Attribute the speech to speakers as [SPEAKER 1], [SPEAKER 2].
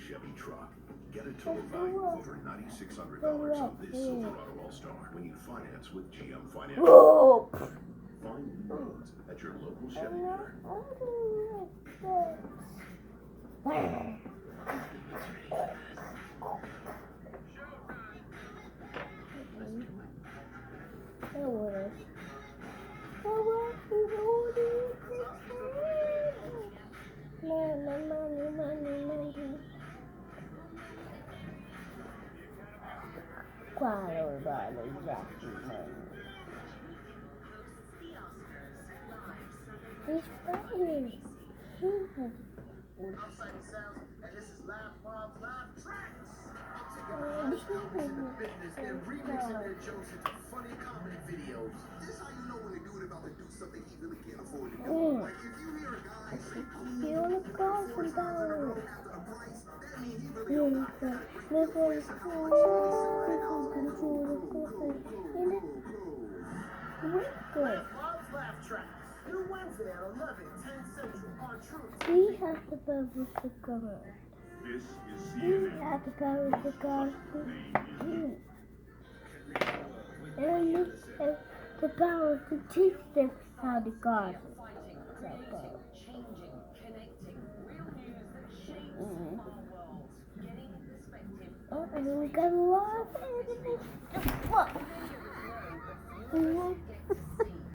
[SPEAKER 1] Chevy truck. Get a total value of over $9,600 on this Silverado All-Star when you finance with GM Financial.
[SPEAKER 2] Whoa.
[SPEAKER 1] Find loans at your local Chevy dealer.
[SPEAKER 2] Quale vale exactly money? He's funny.
[SPEAKER 3] Outside sounds, and this is Live Bob's Live Tracks. Business and remixing their jokes into funny comedy videos. This how you know when a dude about to do something he really can't afford to do. Like if you hear a guy say,
[SPEAKER 2] You wanna go from down?
[SPEAKER 3] after the price, that means he really don't got Bob's Laugh Tracks. New Wednesday at 11, 10 Central on Truth.
[SPEAKER 2] He has to go with the gun.
[SPEAKER 1] This is
[SPEAKER 2] He has to go with the gun. And the power to teach them how to garden. Oh, and then we got a lot of enemies.